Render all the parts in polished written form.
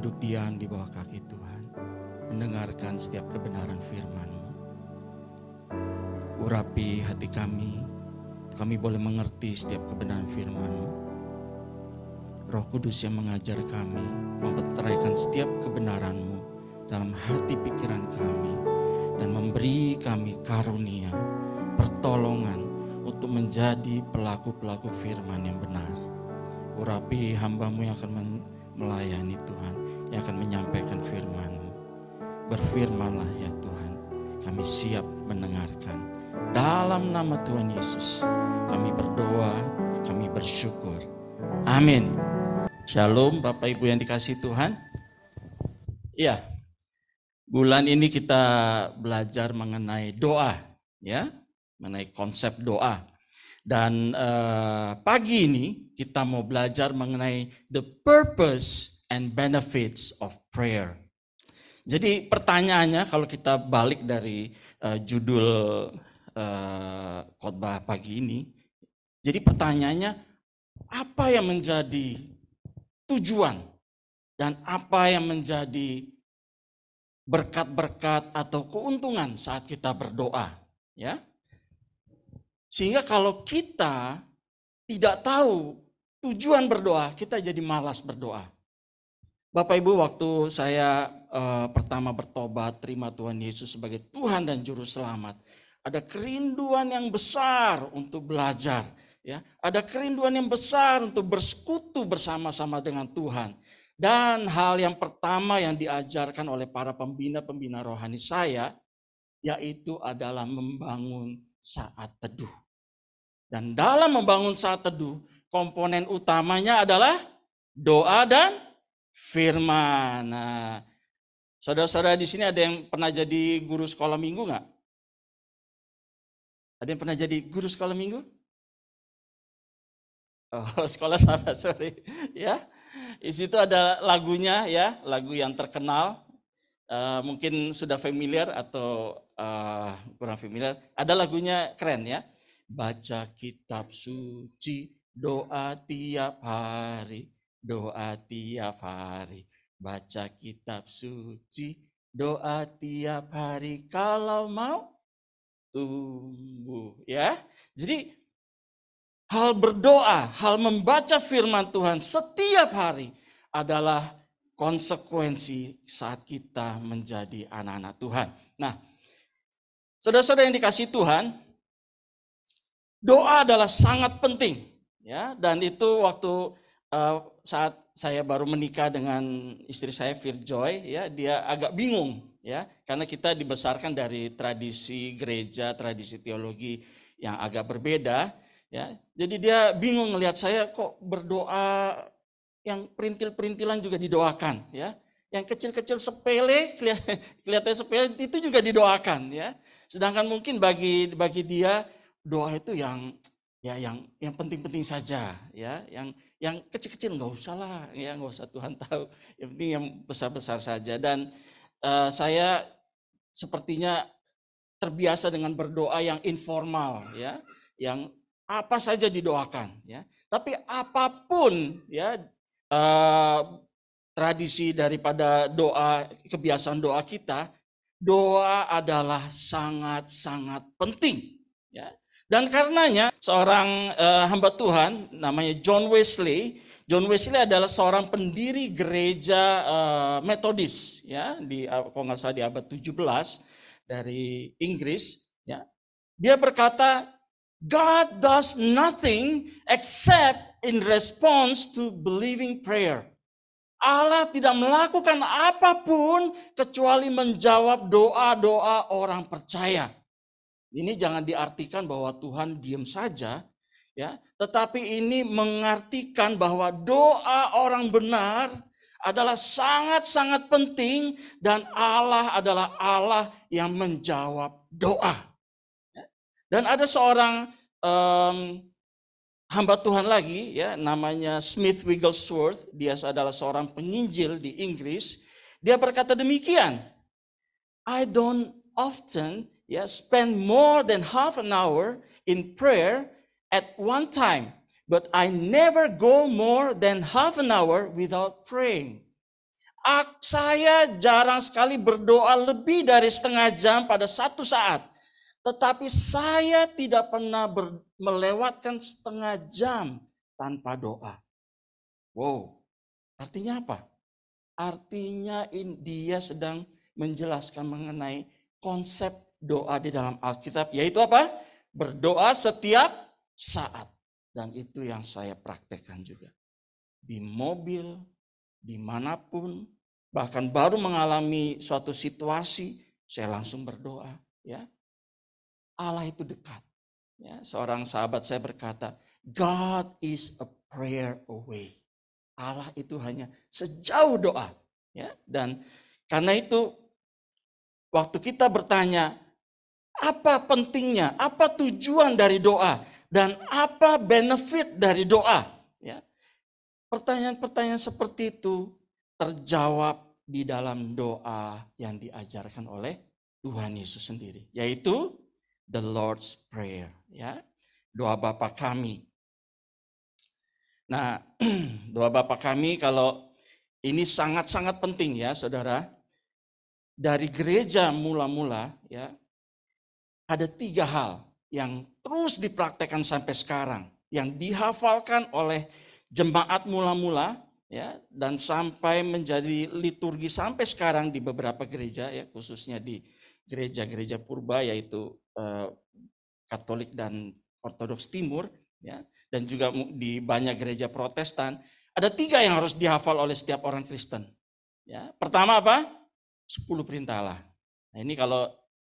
duduk diam di bawah kaki Tuhan, mendengarkan setiap kebenaran firman-Mu. Urapi hati kami boleh mengerti setiap kebenaran firman-Mu. Roh Kudus yang mengajar kami, mempeteraikan setiap kebenaran-Mu dalam hati pikiran kami, dan memberi kami karunia, pertolongan untuk menjadi pelaku-pelaku firman yang benar. Urapi hamba-Mu yang akan melayani Tuhan, yang akan menyampaikan firman-Mu. Berfirmanlah ya Tuhan, kami siap mendengarkan. Dalam nama Tuhan Yesus, kami berdoa, kami bersyukur. Amin. Shalom Bapak Ibu yang dikasihi Tuhan. Iya, bulan ini kita belajar mengenai doa, ya, mengenai konsep doa. Dan pagi ini kita mau belajar mengenai the purpose and benefits of prayer. Jadi pertanyaannya kalau kita balik dari judul khotbah pagi ini, jadi pertanyaannya apa yang menjadi tujuan dan apa yang menjadi berkat-berkat atau keuntungan saat kita berdoa, ya? Sehingga kalau kita tidak tahu tujuan berdoa, kita jadi malas berdoa. Bapak Ibu, waktu saya pertama bertobat, terima Tuhan Yesus sebagai Tuhan dan Juru Selamat, ada kerinduan yang besar untuk belajar. Ya, ada kerinduan yang besar untuk bersekutu bersama-sama dengan Tuhan. Dan hal yang pertama yang diajarkan oleh para pembina-pembina rohani saya, yaitu adalah membangun saat teduh. Dan dalam membangun saat teduh, komponen utamanya adalah doa dan firman. Nah, saudara-saudara di sini ada yang pernah jadi guru sekolah minggu nggak? Ada yang pernah jadi guru sekolah minggu? Oh, sekolah sahabat, sorry. Ya, di situ ada lagunya, ya, lagu yang terkenal. Mungkin sudah familiar atau kurang familiar. Ada lagunya keren, ya. Baca kitab suci, doa tiap hari, doa tiap hari. Baca kitab suci, doa tiap hari kalau mau tumbuh, ya. Jadi hal berdoa, hal membaca firman Tuhan setiap hari adalah konsekuensi saat kita menjadi anak-anak Tuhan. Nah, saudara-saudara yang dikasihi Tuhan, doa adalah sangat penting, ya. Dan itu waktu saat saya baru menikah dengan istri saya Virjoy, ya, dia agak bingung, ya, karena kita dibesarkan dari tradisi gereja, tradisi teologi yang agak berbeda, ya. Jadi dia bingung ngelihat saya kok berdoa yang perintil-perintilan juga didoakan, ya. Yang kecil-kecil sepele, kelihatannya sepele itu juga didoakan, ya. Sedangkan mungkin bagi dia doa itu yang penting-penting saja, ya, yang kecil-kecil nggak usah lah, ya, nggak usah Tuhan tahu, yang penting yang besar-besar saja. Dan saya sepertinya terbiasa dengan berdoa yang informal, ya, yang apa saja didoakan, ya. Tapi apapun, ya, tradisi daripada doa, kebiasaan doa kita, doa adalah sangat-sangat penting, ya. Dan karenanya seorang hamba Tuhan namanya John Wesley adalah seorang pendiri gereja Metodis, ya, di kalau nggak salah di abad 17 dari Inggris, ya. Dia berkata, God does nothing except in response to believing prayer. Allah tidak melakukan apapun kecuali menjawab doa-doa orang percaya. Ini jangan diartikan bahwa Tuhan diam saja, ya, tetapi ini mengartikan bahwa doa orang benar adalah sangat-sangat penting dan Allah adalah Allah yang menjawab doa. Dan ada seorang hamba Tuhan lagi, ya, namanya Smith Wigglesworth. Dia adalah seorang penginjil di Inggris. Dia berkata demikian, I don't often spend more than half an hour in prayer at one time, but I never go more than half an hour without praying. Saya jarang sekali berdoa lebih dari setengah jam pada satu saat. Tetapi saya tidak pernah melewatkan setengah jam tanpa doa. Wow, artinya apa? Artinya dia sedang menjelaskan mengenai konsep doa di dalam Alkitab. Yaitu apa? Berdoa setiap saat. Dan itu yang saya praktekkan juga. Di mobil, dimanapun, bahkan baru mengalami suatu situasi, saya langsung berdoa. Ya, Allah itu dekat. Ya, seorang sahabat saya berkata, God is a prayer away. Allah itu hanya sejauh doa. Ya, dan karena itu waktu kita bertanya, apa pentingnya, apa tujuan dari doa, dan apa benefit dari doa? Ya, pertanyaan-pertanyaan seperti itu terjawab di dalam doa yang diajarkan oleh Tuhan Yesus sendiri, yaitu the Lord's Prayer, ya, doa Bapa kami. Nah, doa Bapa kami kalau ini sangat-sangat penting ya, saudara. Dari gereja mula-mula, ya, ada 3 hal yang terus dipraktekkan sampai sekarang, yang dihafalkan oleh jemaat mula-mula, ya, dan sampai menjadi liturgi sampai sekarang di beberapa gereja, ya, khususnya di gereja-gereja purba, yaitu Katolik dan Ortodoks Timur, ya, dan juga di banyak gereja Protestan. Ada 3 yang harus dihafal oleh setiap orang Kristen. Ya, pertama apa? 10 perintah Allah. Nah, ini kalau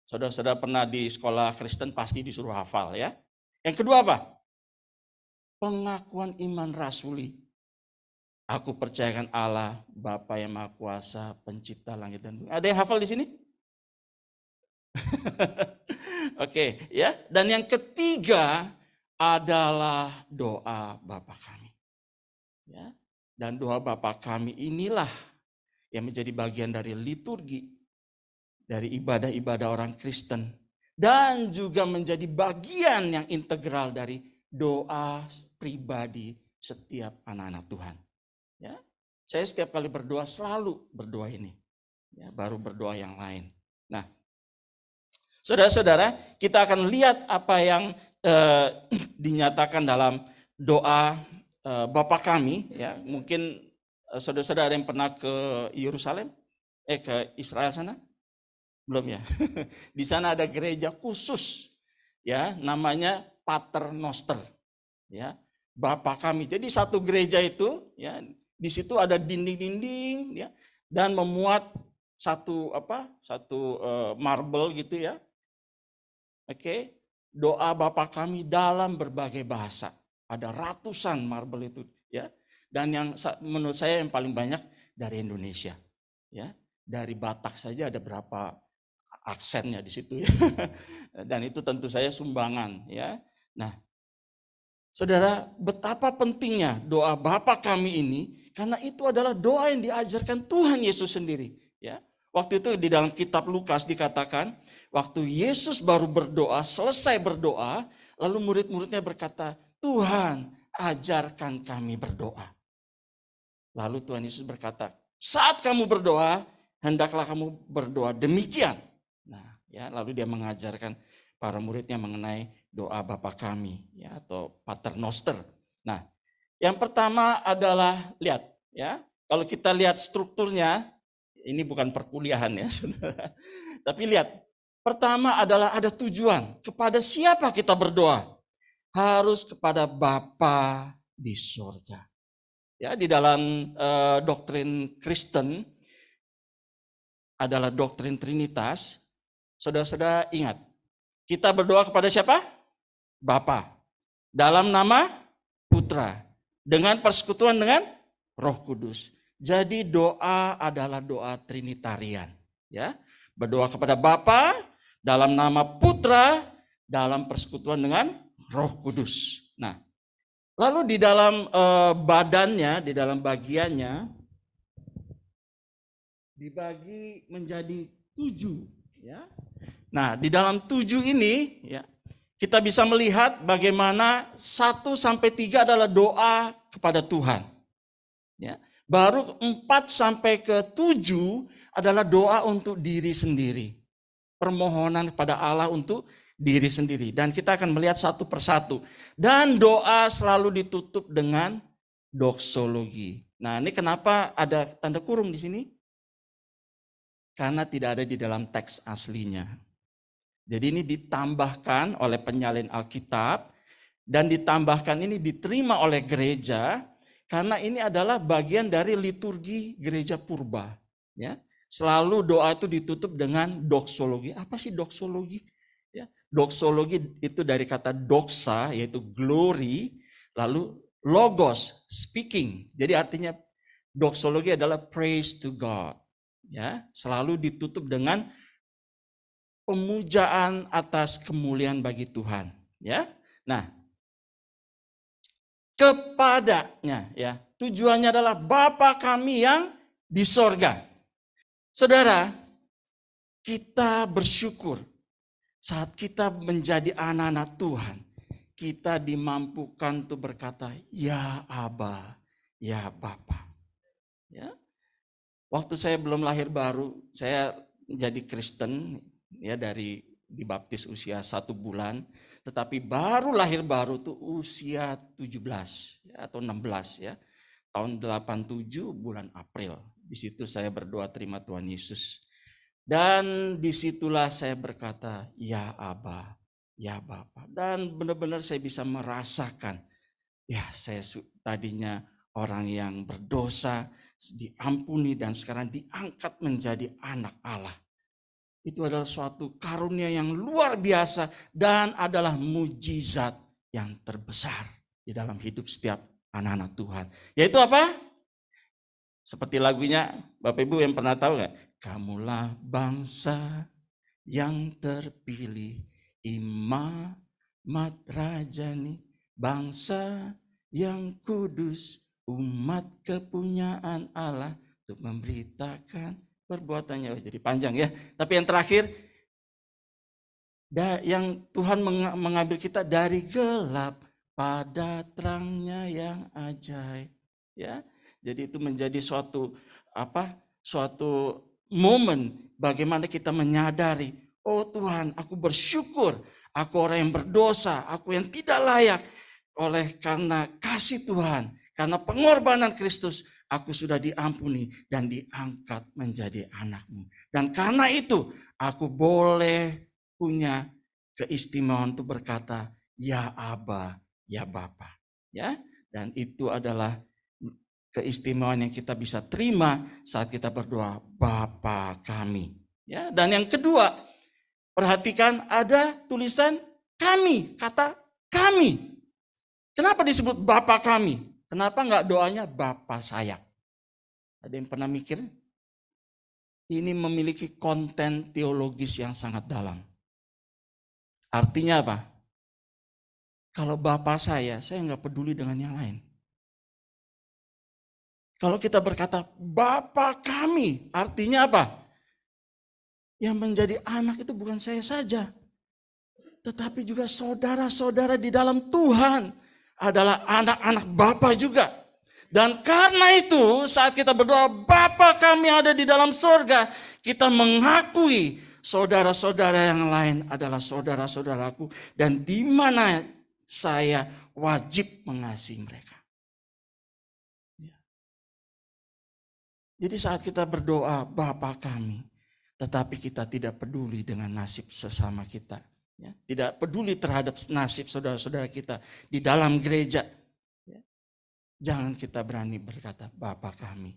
saudara-saudara pernah di sekolah Kristen pasti disuruh hafal, ya. Yang kedua apa? Pengakuan iman rasuli. Aku percayakan Allah, Bapa yang Maha Kuasa, pencipta langit dan bumi. Ada yang hafal di sini? Oke, ya. Dan yang ketiga adalah doa Bapa kami. Ya. Dan doa Bapa kami inilah yang menjadi bagian dari liturgi, dari ibadah-ibadah orang Kristen, dan juga menjadi bagian yang integral dari doa pribadi setiap anak-anak Tuhan. Ya, saya setiap kali berdoa selalu berdoa ini, ya, baru berdoa yang lain. Nah, saudara-saudara, kita akan lihat apa yang dinyatakan dalam doa Bapa kami. Ya, mungkin saudara-saudara yang pernah ke Yerusalem, ke Israel sana, belum ya? Di sana ada gereja khusus, ya, namanya Pater Noster, ya, Bapa kami. Jadi satu gereja itu, ya, di situ ada dinding-dinding, ya, dan memuat satu marble gitu, ya. Oke, doa Bapa kami dalam berbagai bahasa. Ada ratusan marble itu, ya. Dan yang menurut saya yang paling banyak dari Indonesia, ya. Dari Batak saja ada berapa aksennya di situ, ya. Dan itu tentu saya sumbangan, ya. Nah, saudara, betapa pentingnya doa Bapa kami ini, karena itu adalah doa yang diajarkan Tuhan Yesus sendiri, ya. Waktu itu di dalam kitab Lukas dikatakan, waktu Yesus baru berdoa, selesai berdoa, lalu murid-muridnya berkata, Tuhan, ajarkan kami berdoa. Lalu Tuhan Yesus berkata, saat kamu berdoa, hendaklah kamu berdoa demikian. Nah, ya, lalu dia mengajarkan para muridnya mengenai doa Bapa kami, ya, atau Pater Noster. Nah, yang pertama adalah lihat, ya, kalau kita lihat strukturnya, ini bukan perkuliahan, ya, saudara. Tapi lihat, pertama adalah ada tujuan. Kepada siapa kita berdoa? Harus kepada Bapa di surga. Ya, di dalam doktrin Kristen adalah doktrin Trinitas. Saudara-saudara ingat, kita berdoa kepada siapa? Bapa. Dalam nama Putra. Dengan persekutuan dengan Roh Kudus. Jadi doa adalah doa Trinitarian. Ya, berdoa kepada Bapa, dalam nama Putra, dalam persekutuan dengan Roh Kudus. Nah, lalu di dalam badannya, di dalam bagiannya, dibagi menjadi 7. Ya. Nah, di dalam 7 ini, ya, kita bisa melihat bagaimana 1 sampai 3 adalah doa kepada Tuhan. Ya. Baru 4 sampai ke 7 adalah doa untuk diri sendiri. Permohonan kepada Allah untuk diri sendiri. Dan kita akan melihat satu persatu. Dan doa selalu ditutup dengan doksologi. Nah, ini kenapa ada tanda kurung di sini? Karena tidak ada di dalam teks aslinya. Jadi ini ditambahkan oleh penyalin Alkitab dan ditambahkan ini diterima oleh gereja karena ini adalah bagian dari liturgi gereja purba. Ya, selalu doa itu ditutup dengan doksologi. Apa sih doksologi? Ya, doksologi itu dari kata doxa yaitu glory, lalu logos speaking. Jadi artinya doksologi adalah praise to God. Ya, selalu ditutup dengan pemujaan atas kemuliaan bagi Tuhan. Ya, nah kepadanya ya tujuannya adalah Bapa kami yang di sorga. Saudara, kita bersyukur saat kita menjadi anak-anak Tuhan, kita dimampukan untuk berkata, ya Aba, ya Bapa. Ya. Waktu saya belum lahir baru, saya jadi Kristen ya dari dibaptis usia 1 bulan, tetapi baru lahir baru tuh usia 17 ya, atau 16 ya. Tahun 87 bulan April. Di situ saya berdoa terima Tuhan Yesus. Dan disitulah saya berkata, ya Aba, ya Bapa. Dan benar-benar saya bisa merasakan, ya saya tadinya orang yang berdosa, diampuni dan sekarang diangkat menjadi anak Allah. Itu adalah suatu karunia yang luar biasa dan adalah mujizat yang terbesar di dalam hidup setiap anak-anak Tuhan. Yaitu apa? Seperti lagunya, Bapak Ibu yang pernah tahu nggak? Kamulah bangsa yang terpilih, imamat rajani, bangsa yang kudus, umat kepunyaan Allah untuk memberitakan perbuatannya. Jadi panjang ya. Tapi yang terakhir, yang Tuhan mengambil kita dari gelap pada terangnya yang ajaib. Ya, jadi itu menjadi suatu momen bagaimana kita menyadari, oh Tuhan, aku bersyukur, aku orang yang berdosa, aku yang tidak layak. Oleh karena kasih Tuhan, karena pengorbanan Kristus, aku sudah diampuni dan diangkat menjadi anak-Mu. Dan karena itu, aku boleh punya keistimewaan untuk berkata, ya Aba, ya Bapa. Ya, dan itu adalah keistimewaan yang kita bisa terima saat kita berdoa, Bapa kami. Ya, dan yang kedua, perhatikan ada tulisan kami, kata kami. Kenapa disebut Bapa kami? Kenapa enggak doanya Bapa saya? Ada yang pernah mikir? Ini memiliki konten teologis yang sangat dalam. Artinya apa? Kalau Bapa saya enggak peduli dengan yang lain. Kalau kita berkata Bapa kami, artinya apa? Yang menjadi anak itu bukan saya saja, tetapi juga saudara-saudara di dalam Tuhan adalah anak-anak Bapa juga. Dan karena itu saat kita berdoa Bapa kami ada di dalam sorga, kita mengakui saudara-saudara yang lain adalah saudara-saudaraku dan di mana saya wajib mengasihi mereka. Jadi saat kita berdoa Bapa kami, tetapi kita tidak peduli dengan nasib sesama kita. Ya, tidak peduli terhadap nasib saudara-saudara kita di dalam gereja. Ya, jangan kita berani berkata Bapa kami.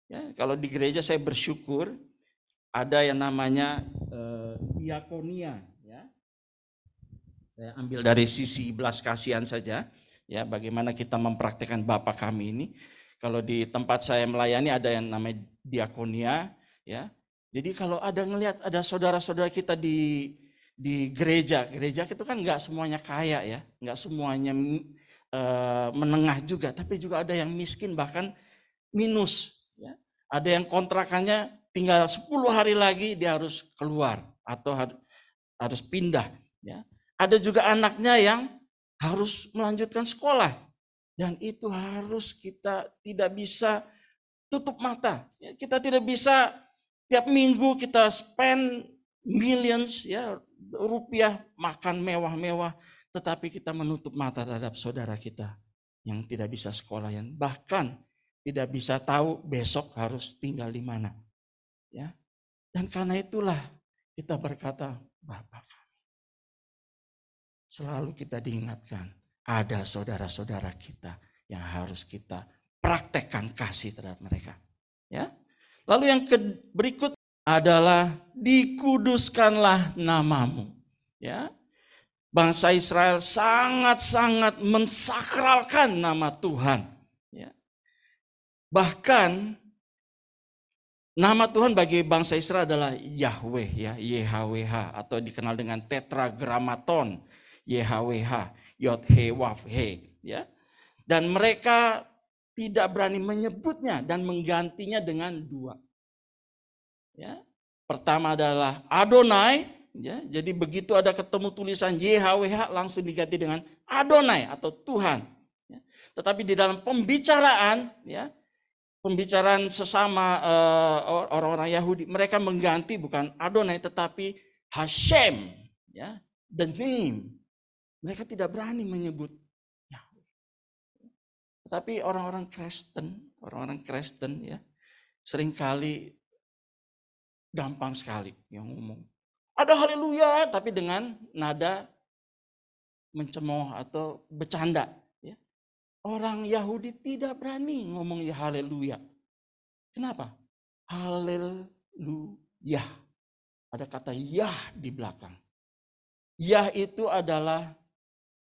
Ya, kalau di gereja saya bersyukur ada yang namanya diakonia. Ya. Saya ambil dari sisi belas kasihan saja. Ya, bagaimana kita mempraktikkan Bapa kami ini. Kalau di tempat saya melayani ada yang namanya diakonia. Ya. Jadi kalau ada ngelihat ada saudara-saudara kita di gereja itu kan nggak semuanya kaya ya, nggak semuanya menengah juga, tapi juga ada yang miskin bahkan minus. Ya. Ada yang kontrakannya tinggal 10 hari lagi dia harus keluar atau harus pindah. Ya. Ada juga anaknya yang harus melanjutkan sekolah. Dan itu harus kita tidak bisa tutup mata. Kita tidak bisa tiap minggu kita spend millions ya rupiah makan mewah-mewah, tetapi kita menutup mata terhadap saudara kita yang tidak bisa sekolah, yang bahkan tidak bisa tahu besok harus tinggal di mana. Ya. Dan karena itulah kita berkata, Bapa kami. Selalu kita diingatkan, ada saudara-saudara kita yang harus kita praktekkan kasih terhadap mereka. Ya. Lalu yang berikut adalah dikuduskanlah namamu. Ya. Bangsa Israel sangat-sangat mensakralkan nama Tuhan. Ya. Bahkan nama Tuhan bagi bangsa Israel adalah Yahweh, ya, YHWH, atau dikenal dengan tetragramaton, YHWH, Yod-He-Wav-He, ya. Dan mereka tidak berani menyebutnya dan menggantinya dengan dua. Ya. Pertama adalah Adonai, ya. Jadi begitu ada ketemu tulisan YHWH langsung diganti dengan Adonai atau Tuhan. Ya. Tetapi di dalam pembicaraan, ya, pembicaraan sesama orang-orang Yahudi, mereka mengganti bukan Adonai tetapi Hashem, ya, the name. Mereka tidak berani menyebut Yahweh. Tetapi orang-orang Kristen ya, seringkali gampang sekali yang ngomong ada haleluya tapi dengan nada mencemooh atau bercanda. Orang Yahudi tidak berani ngomong ya haleluya. Kenapa? Haleluya. Ada kata Yah di belakang. Yah itu adalah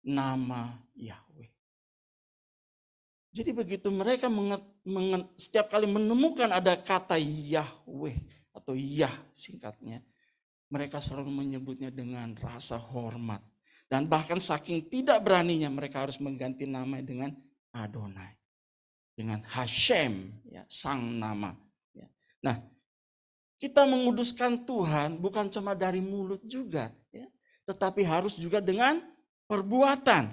nama Yahweh. Jadi begitu mereka setiap kali menemukan ada kata Yahweh atau Yah singkatnya, mereka selalu menyebutnya dengan rasa hormat. Dan bahkan saking tidak beraninya mereka harus mengganti nama dengan Adonai. Dengan Hashem, ya, sang nama. Ya. Nah, kita menguduskan Tuhan bukan cuma dari mulut juga. Ya, tetapi harus juga dengan perbuatan.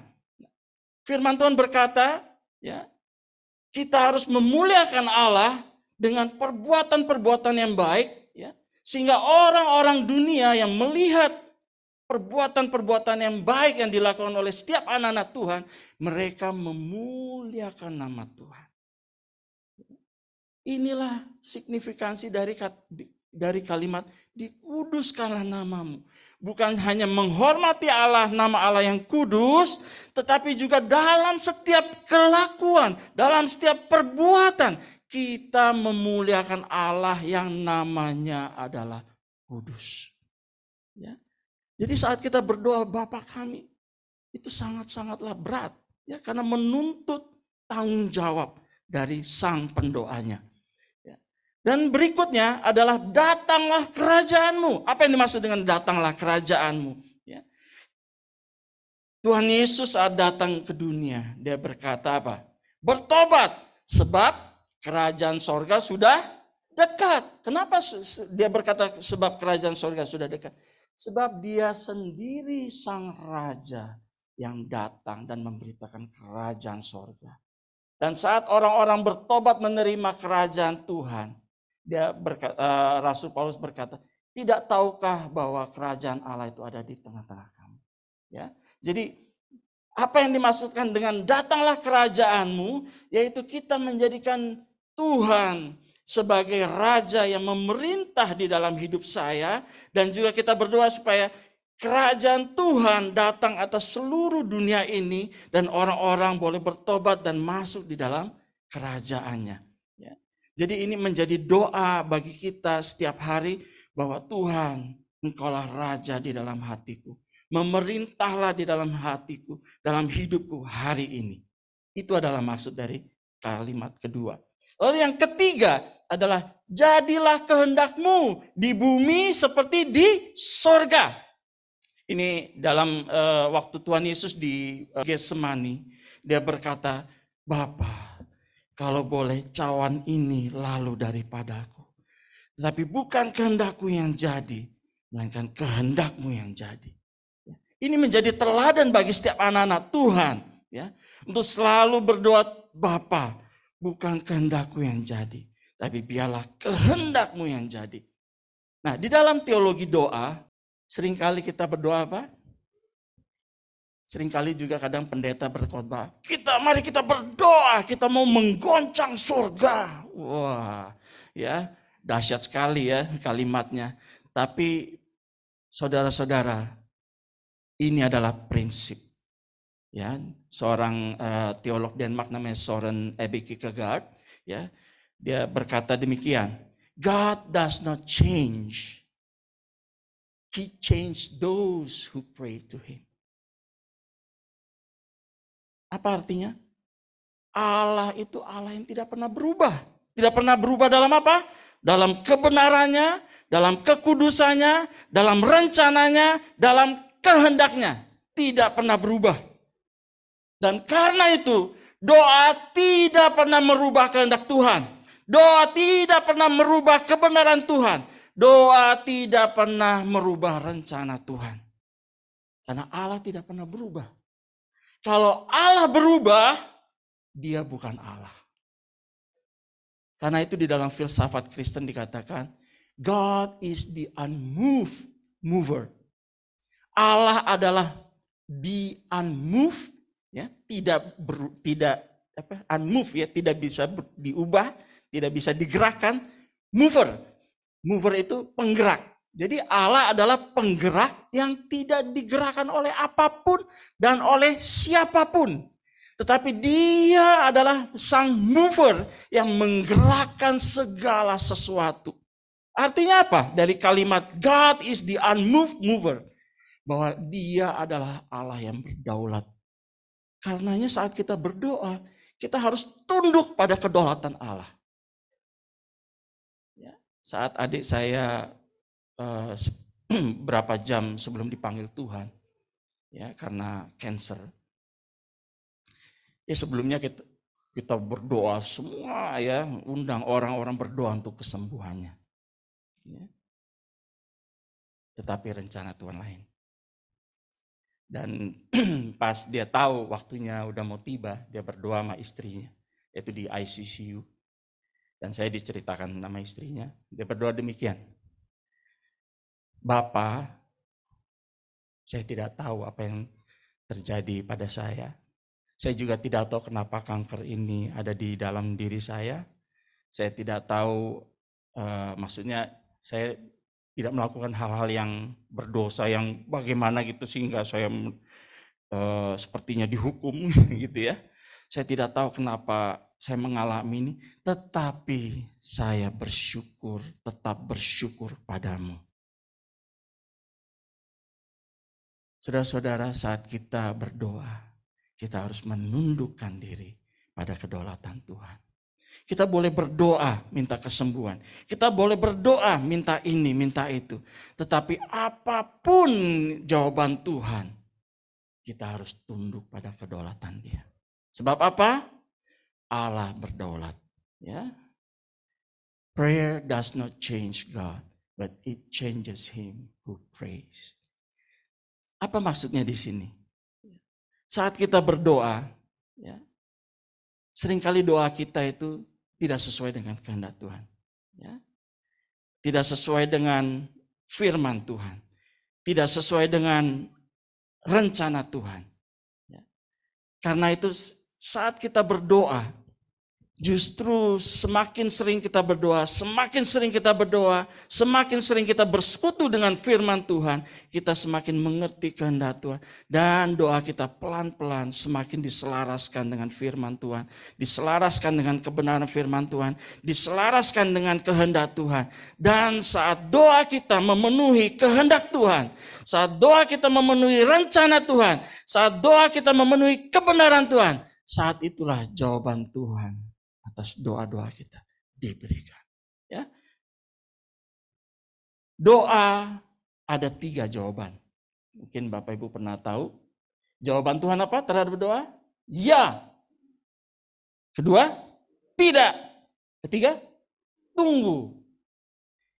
Firman Tuhan berkata, ya, kita harus memuliakan Allah dengan perbuatan-perbuatan yang baik. Ya, sehingga orang-orang dunia yang melihat perbuatan-perbuatan yang baik yang dilakukan oleh setiap anak-anak Tuhan, mereka memuliakan nama Tuhan. Inilah signifikansi dari kalimat dikuduskanlah namamu. Bukan hanya menghormati Allah, nama Allah yang kudus, tetapi juga dalam setiap kelakuan, dalam setiap perbuatan, kita memuliakan Allah yang namanya adalah kudus. Ya. Jadi saat kita berdoa Bapa kami, itu sangat-sangatlah berat. Ya, karena menuntut tanggung jawab dari sang pendoanya. Ya. Dan berikutnya adalah datanglah kerajaanmu. Apa yang dimaksud dengan datanglah kerajaanmu? Ya. Tuhan Yesus saat datang ke dunia, dia berkata apa? Bertobat, sebab kerajaan sorga sudah dekat. Kenapa dia berkata sebab kerajaan sorga sudah dekat? Sebab dia sendiri sang raja yang datang dan memberitakan kerajaan sorga. Dan saat orang-orang bertobat menerima kerajaan Tuhan, Rasul Paulus berkata, tidak tahukah bahwa kerajaan Allah itu ada di tengah-tengah kamu? Ya, jadi apa yang dimaksudkan dengan datanglah kerajaanmu, yaitu kita menjadikan Tuhan sebagai raja yang memerintah di dalam hidup saya. Dan juga kita berdoa supaya kerajaan Tuhan datang atas seluruh dunia ini. Dan orang-orang boleh bertobat dan masuk di dalam kerajaannya. Ya. Jadi ini menjadi doa bagi kita setiap hari. Bahwa Tuhan, Engkaulah raja di dalam hatiku. Memerintahlah di dalam hatiku, dalam hidupku hari ini. Itu adalah maksud dari kalimat kedua. Lalu yang ketiga adalah jadilah kehendakmu di bumi seperti di sorga. Ini dalam waktu Tuhan Yesus di Getsemani, dia berkata, Bapa, kalau boleh cawan ini lalu daripadaku. Tetapi bukan kehendakku yang jadi, melainkan kehendakmu yang jadi. Ini menjadi teladan bagi setiap anak-anak Tuhan. Ya. Untuk selalu berdoa, Bapa, bukan kehendakku yang jadi, tapi biarlah kehendakmu yang jadi. Nah, di dalam teologi doa, seringkali kita berdoa apa? Seringkali juga kadang pendeta berkhotbah, mari kita berdoa, kita mau menggoncang surga. Wah, ya, dahsyat sekali ya kalimatnya. Tapi saudara-saudara, ini adalah prinsip. Ya, seorang teolog Denmark namanya Søren Ebbe Kierkegaard, ya, dia berkata demikian, God does not change. He changed those who pray to him. Apa artinya? Allah itu Allah yang tidak pernah berubah. Tidak pernah berubah dalam apa? Dalam kebenarannya, dalam kekudusannya, dalam rencananya, dalam kehendaknya. Tidak pernah berubah. Dan karena itu, doa tidak pernah merubah kehendak Tuhan. Doa tidak pernah merubah kebenaran Tuhan. Doa tidak pernah merubah rencana Tuhan. Karena Allah tidak pernah berubah. Kalau Allah berubah, dia bukan Allah. Karena itu di dalam filsafat Kristen dikatakan, God is the unmoved mover. Allah adalah the unmoved, ya, unmoved, ya, tidak bisa diubah, tidak bisa digerakkan. Mover itu penggerak. Jadi Allah adalah penggerak yang tidak digerakkan oleh apapun dan oleh siapapun. Tetapi dia adalah sang mover yang menggerakkan segala sesuatu. Artinya apa? Dari kalimat God is the unmoved mover. Bahwa dia adalah Allah yang berdaulat. Karenanya saat kita berdoa, kita harus tunduk pada kedaulatan Allah. Ya, saat adik saya berapa jam sebelum dipanggil Tuhan, ya, karena cancer. Ya, sebelumnya kita berdoa semua, ya, undang orang-orang berdoa untuk kesembuhannya. Ya. Tetapi rencana Tuhan lain. Dan pas dia tahu waktunya udah mau tiba, dia berdoa sama istrinya, yaitu di ICU. Dan saya diceritakan nama istrinya, dia berdoa demikian. Bapak, saya tidak tahu apa yang terjadi pada saya. Saya juga tidak tahu kenapa kanker ini ada di dalam diri saya. Saya tidak tahu, maksudnya saya tidak melakukan hal-hal yang berdosa, yang bagaimana gitu sehingga saya sepertinya dihukum gitu ya. Saya tidak tahu kenapa saya mengalami ini, tetapi saya bersyukur, tetap bersyukur padamu. Saudara-saudara, saat kita berdoa, kita harus menundukkan diri pada kedaulatan Tuhan. Kita boleh berdoa minta kesembuhan. Kita boleh berdoa minta ini, minta itu. Tetapi apapun jawaban Tuhan, kita harus tunduk pada kedaulatan Dia. Sebab apa? Allah berdaulat. Ya. Prayer does not change God, but it changes Him who prays. Apa maksudnya di sini? Saat kita berdoa, ya, seringkali doa kita itu tidak sesuai dengan kehendak Tuhan. Ya. Tidak sesuai dengan firman Tuhan. Tidak sesuai dengan rencana Tuhan. Ya. Karena itu saat kita berdoa, justru semakin sering kita berdoa, semakin sering kita bersekutu dengan firman Tuhan, kita semakin mengerti kehendak Tuhan. Dan doa kita pelan-pelan semakin diselaraskan dengan firman Tuhan, diselaraskan dengan kebenaran firman Tuhan, diselaraskan dengan kehendak Tuhan. Dan saat doa kita memenuhi kehendak Tuhan, saat doa kita memenuhi rencana Tuhan, saat doa kita memenuhi kebenaran Tuhan, saat itulah jawaban Tuhan atas doa-doa kita diberikan. Ya. Doa ada 3 jawaban. Mungkin Bapak Ibu pernah tahu. Jawaban Tuhan apa terhadap doa? Ya. Kedua, tidak. Ketiga, tunggu.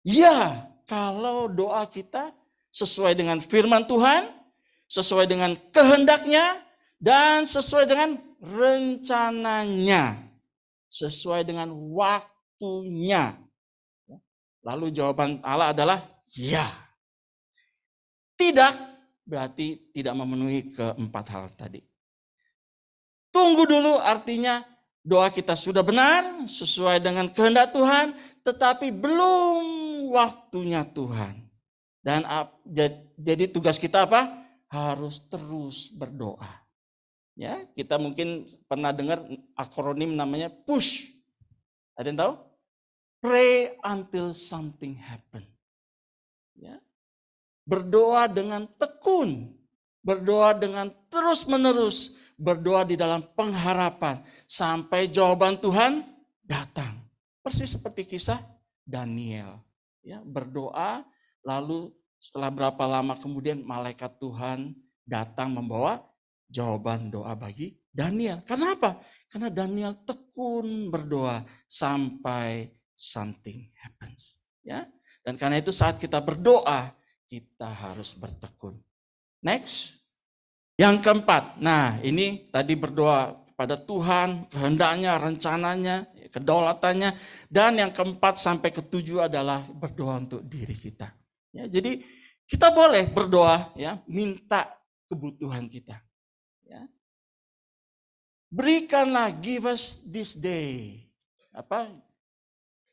Ya, kalau doa kita sesuai dengan firman Tuhan, sesuai dengan kehendaknya, dan sesuai dengan rencananya sesuai dengan waktunya. Lalu jawaban Allah adalah ya. Tidak berarti tidak memenuhi keempat hal tadi. Tunggu dulu artinya doa kita sudah benar sesuai dengan kehendak Tuhan, tetapi belum waktunya Tuhan. Dan jadi tugas kita apa? Harus terus berdoa. Ya, kita mungkin pernah dengar akronim namanya PUSH. Ada yang tahu? Pray until something happen. Ya. Berdoa dengan tekun, berdoa dengan terus-menerus, berdoa di dalam pengharapan sampai jawaban Tuhan datang. Persis seperti kisah Daniel. Ya, berdoa lalu setelah berapa lama kemudian malaikat Tuhan datang membawa jawaban doa bagi Daniel. Kenapa? Karena Daniel tekun berdoa sampai something happens. Ya. Dan karena itu saat kita berdoa, kita harus bertekun. Next. Yang keempat. Nah, ini tadi berdoa pada Tuhan, kehendaknya, rencananya, kedaulatannya. Dan yang keempat sampai ketujuh adalah berdoa untuk diri kita. Ya, jadi kita boleh berdoa, ya, minta kebutuhan kita. Ya. Berikanlah, give us this day. Apa?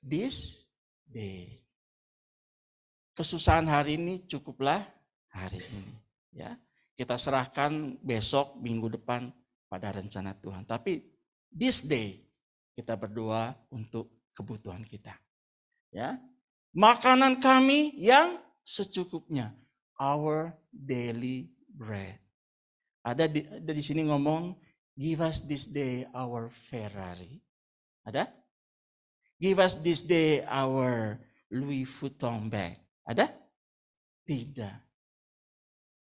This day. Kesusahan hari ini cukuplah hari ini. Ya, kita serahkan besok, minggu depan pada rencana Tuhan. Tapi this day kita berdoa untuk kebutuhan kita. Ya, makanan kami yang secukupnya, our daily bread. Ada di sini ngomong, give us this day our Ferrari. Ada? Give us this day our Louis Vuitton bag. Ada? Tidak.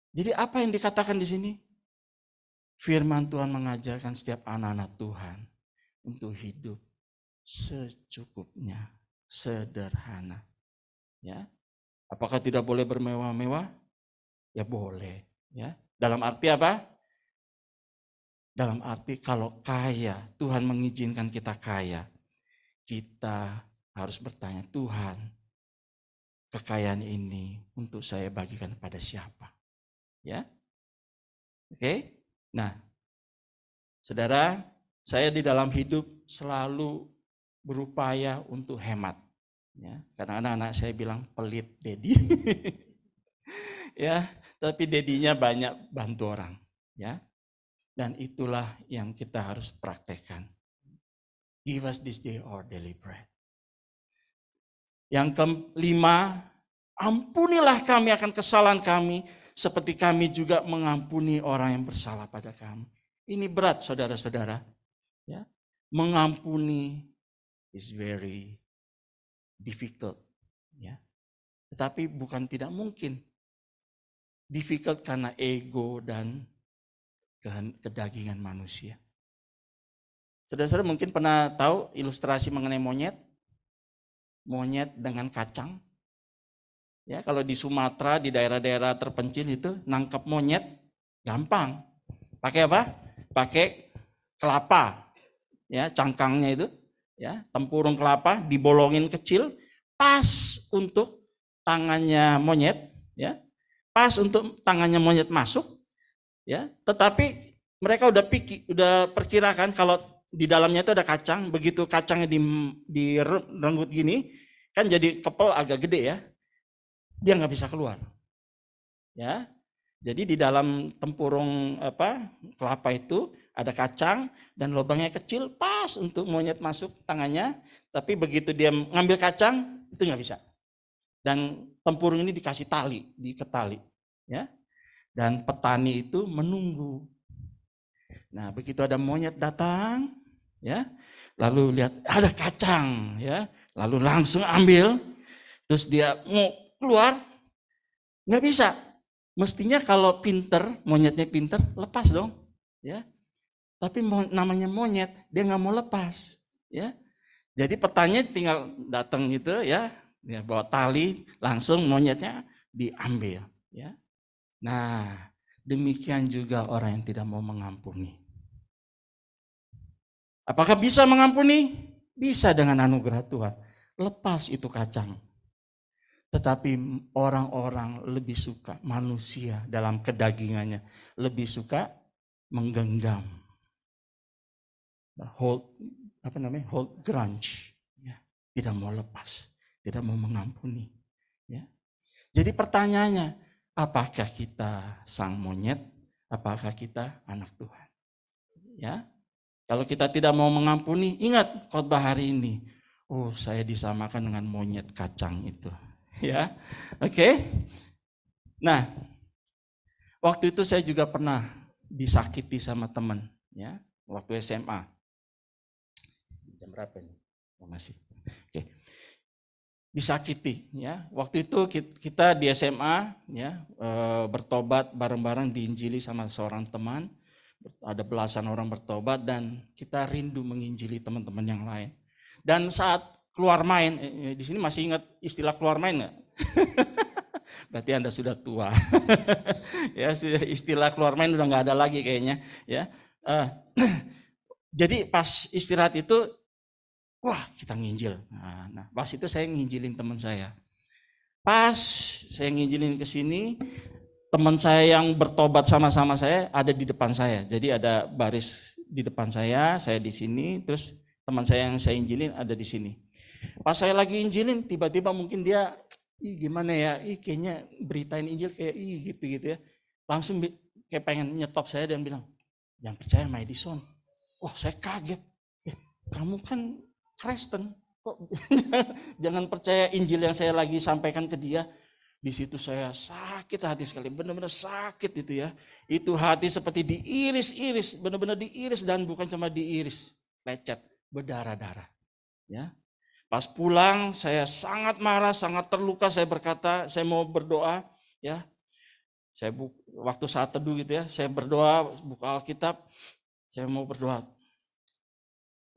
Jadi apa yang dikatakan di sini? Firman Tuhan mengajarkan setiap anak-anak Tuhan untuk hidup secukupnya, sederhana. Ya. Apakah tidak boleh bermewah-mewah? Ya boleh. Ya. Dalam arti apa? Dalam arti kalau kaya, Tuhan mengizinkan kita kaya, kita harus bertanya, Tuhan, kekayaan ini untuk saya bagikan pada siapa? Ya. Oke. Nah, saudara, saya di dalam hidup selalu berupaya untuk hemat. Ya, karena anak-anak saya bilang pelit Dedi. Ya, tapi dedinya banyak bantu orang, ya. Dan itulah yang kita harus praktekkan. Give us this day our daily bread. Yang kelima, ampunilah kami akan kesalahan kami, seperti kami juga mengampuni orang yang bersalah pada kami. Ini berat saudara-saudara. Ya. Mengampuni is very difficult. Ya. Tetapi bukan tidak mungkin. Difficult karena ego dan kedagingan manusia. Saudara-saudara mungkin pernah tahu ilustrasi mengenai monyet? Monyet dengan kacang. Ya, kalau di Sumatera, di daerah-daerah terpencil itu nangkap monyet gampang. Pakai apa? Pakai kelapa. Ya, cangkangnya itu, ya, tempurung kelapa dibolongin kecil, pas untuk tangannya monyet, ya. Pas untuk tangannya monyet masuk, ya. Tetapi mereka udah perkirakan kalau di dalamnya itu ada kacang, begitu kacangnya direnggut gini, kan jadi kepel agak gede ya, dia nggak bisa keluar, ya. Jadi di dalam tempurung kelapa itu ada kacang dan lubangnya kecil, pas untuk monyet masuk tangannya, tapi begitu dia ngambil kacang itu nggak bisa. Dan tempurung ini dikasih tali, diikat tali, ya. Dan petani itu menunggu. Nah, begitu ada monyet datang, ya, lalu lihat ada kacang, ya, lalu langsung ambil, terus dia mau keluar, nggak bisa. Mestinya kalau monyetnya pinter, lepas dong, ya. Tapi namanya monyet, dia nggak mau lepas, ya. Jadi petanya tinggal datang gitu, ya, bawa tali, langsung monyetnya diambil, ya. Nah, demikian juga orang yang tidak mau mengampuni. Apakah bisa mengampuni? Bisa dengan anugerah Tuhan. Lepas itu kacang. Tetapi orang-orang lebih suka, manusia dalam kedagingannya lebih suka menggenggam, hold grudge, ya. Tidak mau lepas, tidak mau mengampuni, ya. Jadi pertanyaannya, apakah kita sang monyet, apakah kita anak Tuhan? Ya, kalau kita tidak mau mengampuni, ingat khotbah hari ini. Oh, saya disamakan dengan monyet kacang itu, ya. Oke. Nah, waktu itu saya juga pernah disakiti sama teman, ya, waktu SMA. Jam berapa nih? Masih. Oke. Disakiti, ya. Waktu itu kita di SMA, ya, bertobat bareng-bareng diinjili sama seorang teman. Ada belasan orang bertobat dan kita rindu menginjili teman-teman yang lain. Dan saat keluar main, di sini masih ingat istilah keluar main nggak? Berarti Anda sudah tua. Ya, istilah keluar main udah nggak ada lagi kayaknya, ya. Jadi pas istirahat itu, wah, kita nginjil. Nah, pas itu saya nginjilin teman saya. Pas saya nginjilin ke sini, teman saya yang bertobat sama-sama saya ada di depan saya. Jadi ada baris di depan saya di sini, terus teman saya yang saya injilin ada di sini. Pas saya lagi injilin, tiba-tiba mungkin dia, gimana ya, kayaknya beritain Injil kayak gitu-gitu ya. Langsung kayak pengen nyetop saya dan bilang, jangan percaya sama Edison. Wah, saya kaget. Kamu kan Kristen, kok jangan percaya Injil yang saya lagi sampaikan ke dia. Di situ saya sakit hati sekali, benar-benar sakit itu ya. Itu hati seperti diiris-iris, benar-benar diiris dan bukan cuma diiris, lecet, berdarah-darah. Ya. Pas pulang saya sangat marah, sangat terluka, saya berkata, saya mau berdoa, ya. Saya waktu saat teduh gitu ya, saya berdoa, buka Alkitab, saya mau berdoa.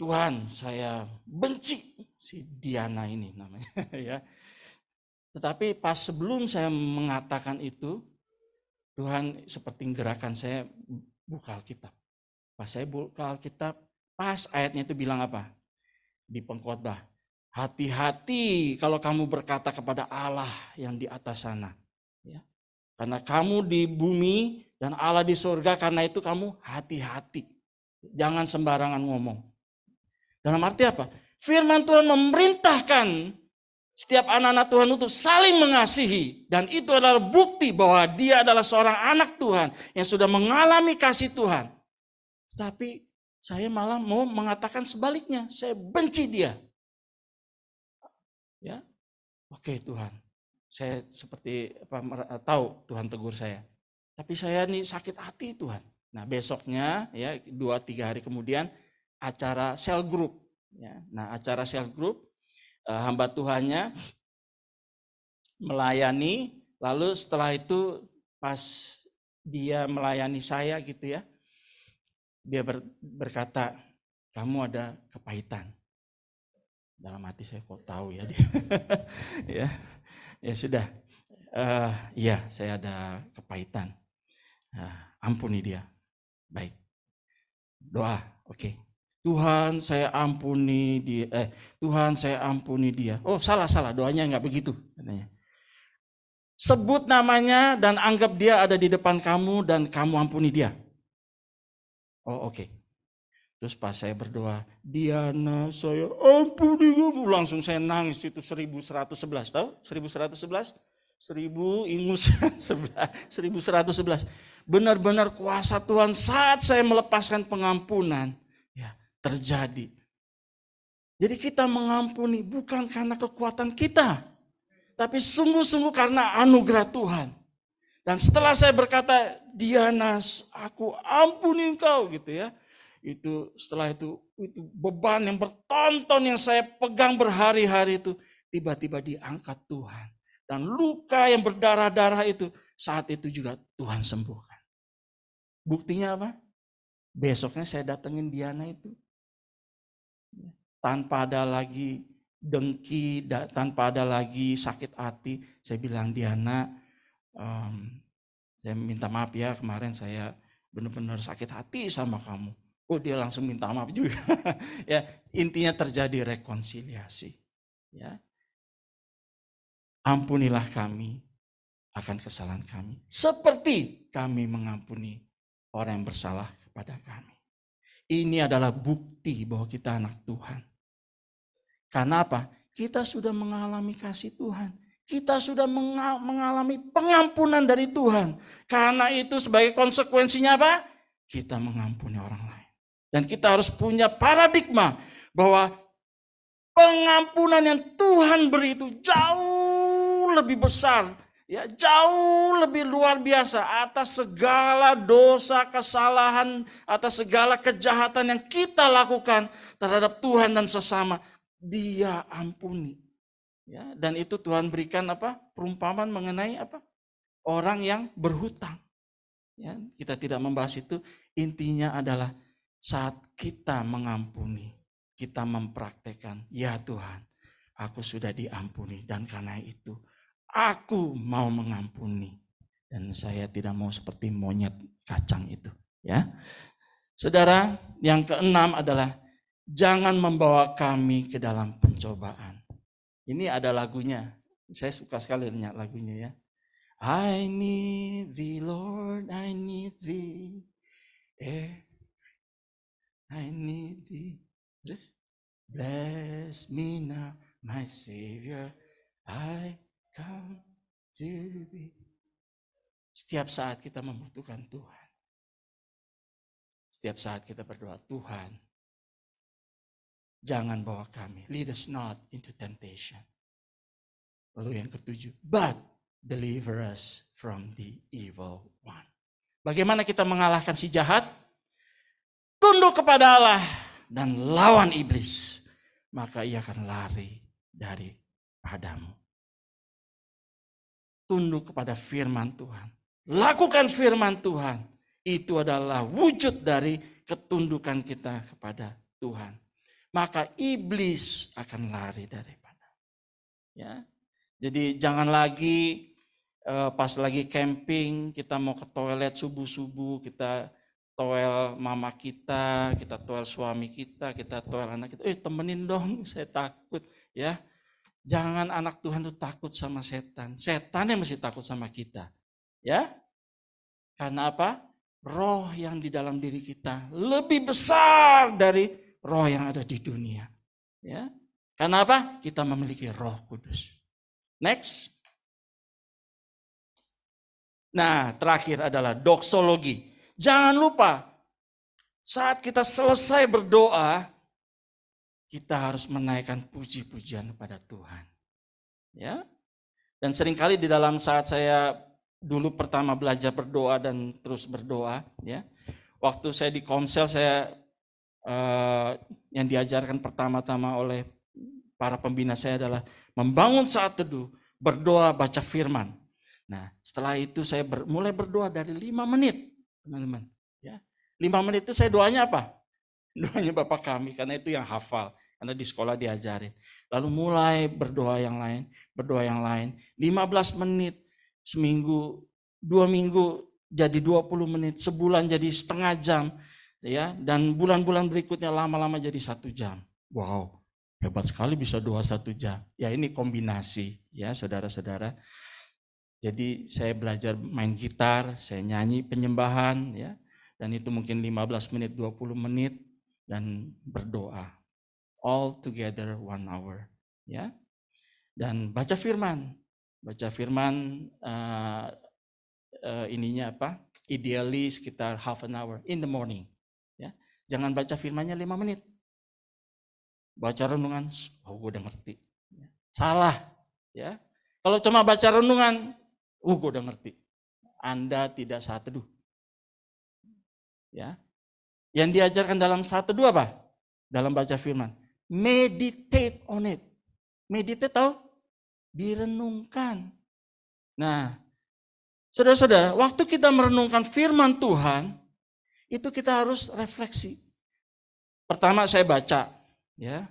Tuhan, saya benci si Diana ini namanya, ya. Tetapi pas sebelum saya mengatakan itu, Tuhan seperti gerakan saya buka Alkitab. Pas saya buka Alkitab, pas ayatnya itu bilang apa? Di pengkhotbah. Hati-hati kalau kamu berkata kepada Allah yang di atas sana. Ya. Karena kamu di bumi dan Allah di surga, karena itu kamu hati-hati. Jangan sembarangan ngomong. Dalam arti apa? Firman Tuhan memerintahkan setiap anak-anak Tuhan untuk saling mengasihi. Dan itu adalah bukti bahwa dia adalah seorang anak Tuhan yang sudah mengalami kasih Tuhan. Tapi saya malah mau mengatakan sebaliknya. Saya benci dia. Ya, oke Tuhan. Saya seperti tahu Tuhan tegur saya. Tapi saya nih sakit hati Tuhan. Nah besoknya ya 2-3 hari kemudian acara cell group. Ya. Nah acara cell group hamba Tuhannya melayani. Lalu setelah itu pas dia melayani saya gitu ya. Dia berkata, kamu ada kepahitan. Dalam hati saya kok tahu ya dia. ya sudah. Iya saya ada kepahitan. Ampuni dia. Baik. Doa. Oke. Tuhan saya ampuni dia. Tuhan saya ampuni dia. Oh salah doanya nggak begitu. Katanya. Sebut namanya dan anggap dia ada di depan kamu dan kamu ampuni dia. Oh oke. Terus pas saya berdoa, Diana saya ampuni kamu. Langsung saya nangis itu 1111, tahu? 1111? 1111. Benar-benar kuasa Tuhan saat saya melepaskan pengampunan. Ya, terjadi. Jadi kita mengampuni bukan karena kekuatan kita. Tapi sungguh-sungguh karena anugerah Tuhan. Dan setelah saya berkata, Diana aku ampuni engkau gitu ya. Itu setelah itu beban yang bertonton yang saya pegang berhari-hari itu tiba-tiba diangkat Tuhan. Dan luka yang berdarah-darah itu saat itu juga Tuhan sembuhkan. Buktinya apa? Besoknya saya datengin Diana itu. Tanpa ada lagi dengki, tanpa ada lagi sakit hati. Saya bilang Diana, saya minta maaf ya kemarin saya benar-benar sakit hati sama kamu. Oh, dia langsung minta maaf juga. Ya, intinya terjadi rekonsiliasi. Ya. Ampunilah kami akan kesalahan kami, seperti kami mengampuni orang yang bersalah kepada kami. Ini adalah bukti bahwa kita anak Tuhan. Karena apa? Kita sudah mengalami kasih Tuhan. Kita sudah mengalami pengampunan dari Tuhan. Karena itu sebagai konsekuensinya apa? Kita mengampuni orang lain. Dan kita harus punya paradigma bahwa pengampunan yang Tuhan beri itu jauh lebih besar, ya, jauh lebih luar biasa atas segala dosa, kesalahan, atas segala kejahatan yang kita lakukan terhadap Tuhan dan sesama. Dia ampuni. Ya, dan itu Tuhan berikan apa? Perumpamaan mengenai apa? Orang yang berhutang. Ya, kita tidak membahas itu. Intinya adalah saat kita mengampuni, kita mempraktekkan, ya Tuhan, aku sudah diampuni dan karena itu aku mau mengampuni. Dan saya tidak mau seperti monyet kacang itu. Ya, saudara, yang keenam adalah jangan membawa kami ke dalam pencobaan. Ini ada lagunya. Saya suka sekali nyanyi lagunya ya. I need thee, Lord, I need thee. I need thee. Bless me now, my Savior. I come to thee. Setiap saat kita membutuhkan Tuhan. Setiap saat kita berdoa, Tuhan, jangan bawa kami. Lead us not into temptation. Lalu yang ketujuh, but deliver us from the evil one. Bagaimana kita mengalahkan si jahat? Tunduk kepada Allah dan lawan iblis. Maka ia akan lari daripadamu. Tunduk kepada firman Tuhan. Lakukan firman Tuhan. Itu adalah wujud dari ketundukan kita kepada Tuhan. Maka iblis akan lari daripada. Ya. Jadi jangan lagi pas lagi camping kita mau ke toilet subuh-subuh, kita toel mama kita toel suami kita toel anak kita. Temenin dong, saya takut ya. Jangan anak Tuhan itu takut sama setan. Setan yang mesti takut sama kita. Ya. Karena apa? Roh yang di dalam diri kita lebih besar dari roh yang ada di dunia. Ya. Karena apa? Kita memiliki Roh Kudus. Next. Nah, terakhir adalah doksologi. Jangan lupa, saat kita selesai berdoa, kita harus menaikkan puji-pujian kepada Tuhan. Ya. Dan seringkali di dalam saat saya dulu pertama belajar berdoa dan terus berdoa, ya. Waktu saya di Komsel, saya yang diajarkan pertama-tama oleh para pembina saya adalah membangun saat teduh, berdoa, baca firman. Nah, setelah itu saya mulai berdoa dari 5 menit, teman-teman. Ya, 5 menit itu saya doanya apa? Doanya Bapa kami, karena itu yang hafal. Karena di sekolah diajarin. Lalu mulai berdoa yang lain, 15 menit, seminggu, 2 minggu jadi 20 menit, sebulan jadi setengah jam. Ya, dan bulan-bulan berikutnya lama-lama jadi 1 jam. Wow, hebat sekali bisa doa 1 jam. Ya ini kombinasi ya saudara-saudara. Jadi saya belajar main gitar, saya nyanyi penyembahan ya. Dan itu mungkin 15 menit, 20 menit dan berdoa. All together 1 hour ya. Dan baca firman. Baca firman ininya apa? Ideally sekitar half an hour in the morning. Ya. Jangan baca firmannya 5 menit. Baca renungan, oh gue udah ngerti. Salah. Ya. Kalau cuma baca renungan, gue udah ngerti. Anda tidak saat teduh. Ya. Yang diajarkan dalam saat teduh apa? Dalam baca firman. Meditate on it. Meditate tahu? Direnungkan. Nah, saudara-saudara, waktu kita merenungkan firman Tuhan, itu kita harus refleksi. Pertama saya baca, ya,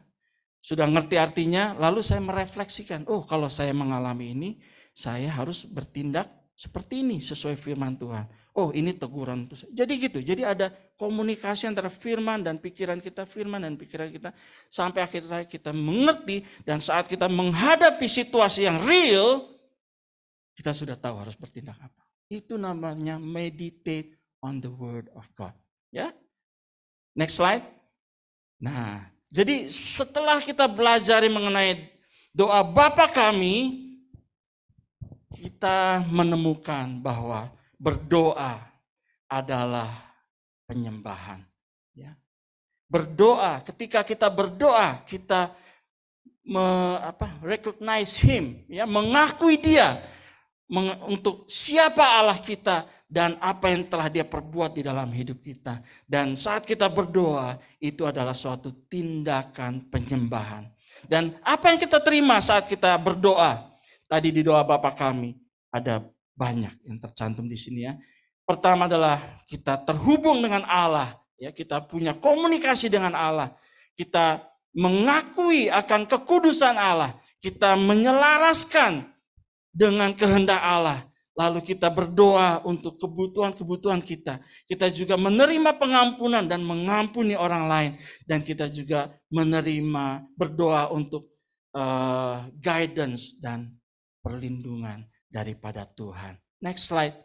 sudah ngerti artinya, lalu saya merefleksikan. Oh, kalau saya mengalami ini, saya harus bertindak seperti ini sesuai firman Tuhan. Oh, ini teguran untuk saya. Jadi gitu. Jadi ada komunikasi antara firman dan pikiran kita, firman dan pikiran kita. Sampai akhirnya kita mengerti, dan saat kita menghadapi situasi yang real, kita sudah tahu harus bertindak apa. Itu namanya meditate on the word of God. Ya. Next slide. Nah, jadi setelah kita belajar mengenai doa Bapa kami, kita menemukan bahwa berdoa adalah penyembahan. Ya. Berdoa, ketika kita berdoa, kita recognize Him, ya, mengakui Dia untuk siapa Allah kita dan apa yang telah Dia perbuat di dalam hidup kita. Dan saat kita berdoa, itu adalah suatu tindakan penyembahan. Dan apa yang kita terima saat kita berdoa? Tadi di doa Bapa kami ada banyak yang tercantum di sini, ya. Pertama adalah kita terhubung dengan Allah, ya, kita punya komunikasi dengan Allah. Kita mengakui akan kekudusan Allah, kita menyelaraskan dengan kehendak Allah. Lalu kita berdoa untuk kebutuhan-kebutuhan kita. Kita juga menerima pengampunan dan mengampuni orang lain. Dan kita juga menerima berdoa untuk guidance dan perlindungan daripada Tuhan. Next slide.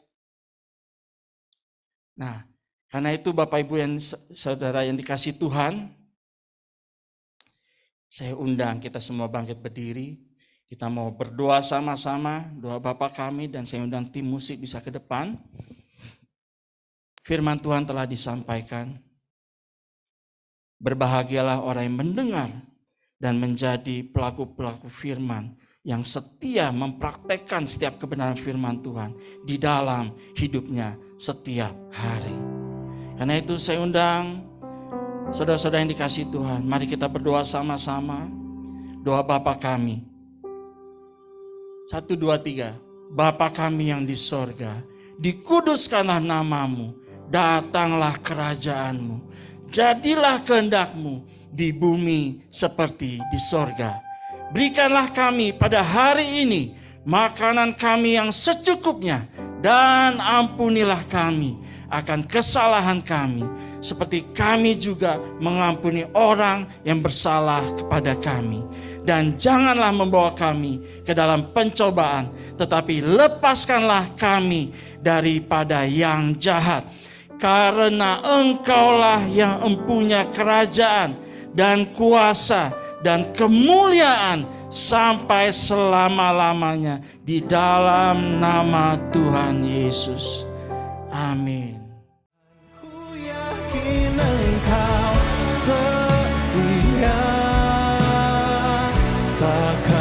Nah, karena itu Bapak Ibu yang saudara yang dikasih Tuhan, saya undang kita semua bangkit berdiri. Kita mau berdoa sama-sama, doa Bapa kami, dan saya undang tim musik bisa ke depan. Firman Tuhan telah disampaikan. Berbahagialah orang yang mendengar dan menjadi pelaku-pelaku firman yang setia mempraktekkan setiap kebenaran firman Tuhan di dalam hidupnya setiap hari. Karena itu saya undang saudara-saudara yang dikasih Tuhan, mari kita berdoa sama-sama. Doa Bapa kami. 1, 2, 3. Bapa kami yang di sorga, dikuduskanlah namamu, datanglah kerajaanmu, jadilah kehendakmu di bumi seperti di sorga. Berikanlah kami pada hari ini makanan kami yang secukupnya, dan ampunilah kami akan kesalahan kami, seperti kami juga mengampuni orang yang bersalah kepada kami. Dan janganlah membawa kami ke dalam pencobaan, tetapi lepaskanlah kami daripada yang jahat. Karena Engkaulah yang mempunyai kerajaan dan kuasa dan kemuliaan sampai selama-lamanya, di dalam nama Tuhan Yesus. Amin. Ku yakin Engkau setia, takkan